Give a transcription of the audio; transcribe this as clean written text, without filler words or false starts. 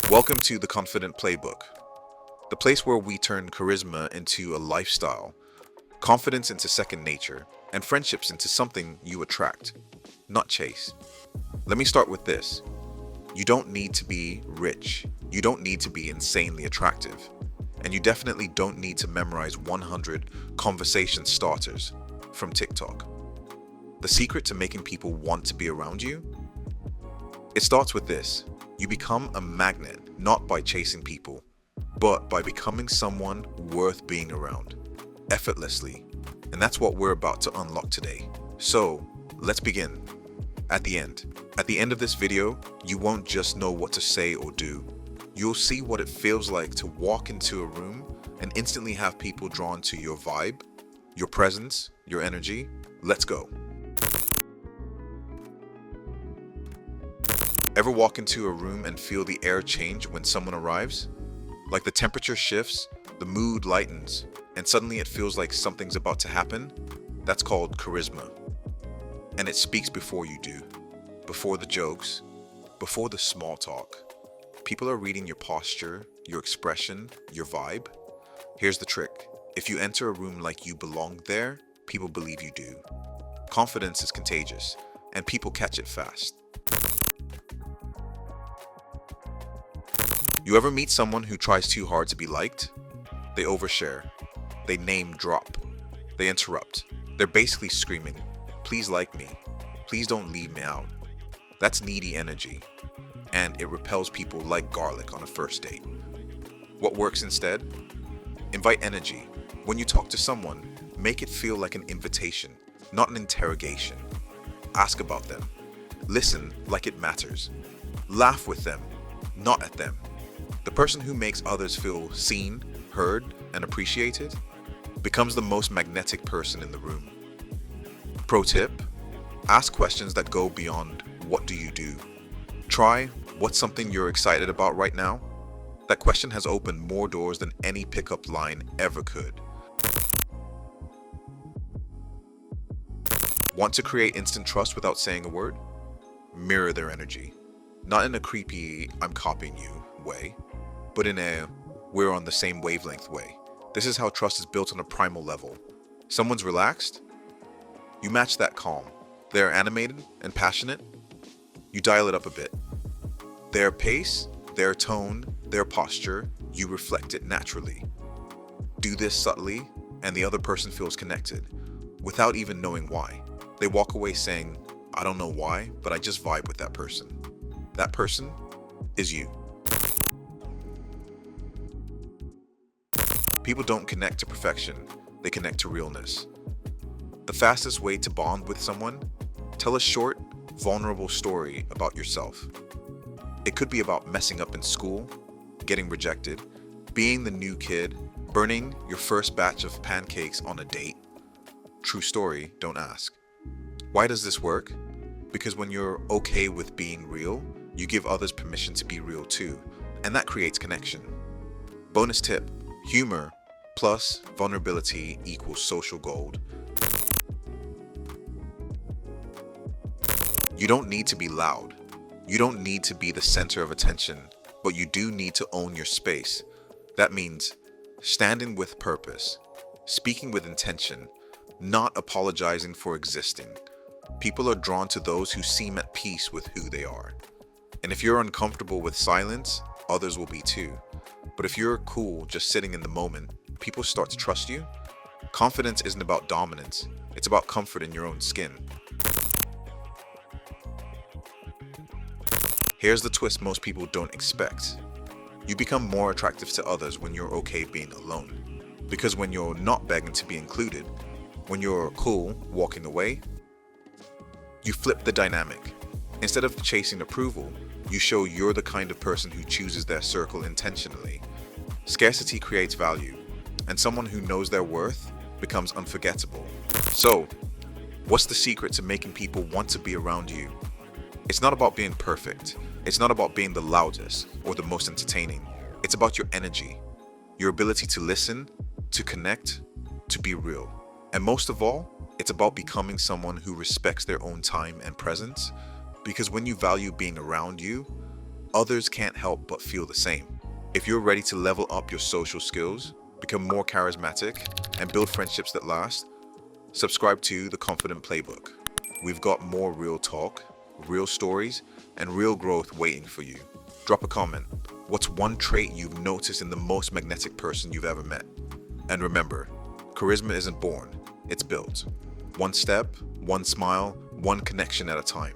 Welcome to the Confident Playbook, the place where we turn charisma into a lifestyle, confidence into second nature, and friendships into something you attract, not chase. Let me start with this. You don't need to be rich. You don't need to be insanely attractive. And you definitely don't need to memorize 100 conversation starters from TikTok. The secret to making people want to be around you? It starts with this. You become a magnet not by chasing people, but by becoming someone worth being around, effortlessly. And that's what we're about to unlock today. So, let's begin. At the end of this video, you won't just know what to say or do. You'll see what it feels like to walk into a room and instantly have people drawn to your vibe, your presence, your energy. Let's go. Ever walk into a room and feel the air change when someone arrives? Like the temperature shifts, the mood lightens, and suddenly it feels like something's about to happen? That's called charisma. And it speaks before you do, before the jokes, before the small talk. People are reading your posture, your expression, your vibe. Here's the trick. If you enter a room like you belong there, people believe you do. Confidence is contagious, and people catch it fast. You ever meet someone who tries too hard to be liked? They overshare. They name drop. They interrupt. They're basically screaming, "Please like me. Please don't leave me out." That's needy energy, and it repels people like garlic on a first date. What works instead? Invite energy. When you talk to someone, make it feel like an invitation, not an interrogation. Ask about them. Listen like it matters. Laugh with them, not at them. The person who makes others feel seen, heard, and appreciated becomes the most magnetic person in the room. Pro tip: ask questions that go beyond "what do you do?" Try "what's something you're excited about right now?" That question has opened more doors than any pickup line ever could. Want to create instant trust without saying a word? Mirror their energy. Not in a creepy "I'm copying you" way, but in a "we're on the same wavelength" way. This is how trust is built on a primal level. Someone's relaxed? You match that calm. They're animated and passionate? You dial it up a bit. Their pace, their tone, their posture, you reflect it naturally. Do this subtly, and the other person feels connected, without even knowing why. They walk away saying, "I don't know why, but I just vibe with that person." That person is you. People don't connect to perfection, they connect to realness. The fastest way to bond with someone? Tell a short, vulnerable story about yourself. It could be about messing up in school, getting rejected, being the new kid, burning your first batch of pancakes on a date. True story, don't ask. Why does this work? Because when you're okay with being real, you give others permission to be real too, and that creates connection. Bonus tip: humor plus vulnerability equals social gold. You don't need to be loud. You don't need to be the center of attention, but you do need to own your space. That means standing with purpose, speaking with intention, not apologizing for existing. People are drawn to those who seem at peace with who they are. And if you're uncomfortable with silence, others will be too. But if you're cool just sitting in the moment, people start to trust you. Confidence isn't about dominance, it's about comfort in your own skin. Here's the twist most people don't expect. You become more attractive to others when you're okay being alone. Because when you're not begging to be included, when you're cool walking away, you flip the dynamic. Instead of chasing approval, you show you're the kind of person who chooses their circle intentionally. Scarcity creates value, and someone who knows their worth becomes unforgettable. So, what's the secret to making people want to be around you? It's not about being perfect. It's not about being the loudest or the most entertaining. It's about your energy, your ability to listen, to connect, to be real. And most of all, it's about becoming someone who respects their own time and presence. Because when you value being around you, others can't help but feel the same. If you're ready to level up your social skills, become more charismatic, and build friendships that last, subscribe to The Confident Playbook. We've got more real talk, real stories, and real growth waiting for you. Drop a comment. What's one trait you've noticed in the most magnetic person you've ever met? And remember, charisma isn't born, it's built. One step, one smile, one connection at a time.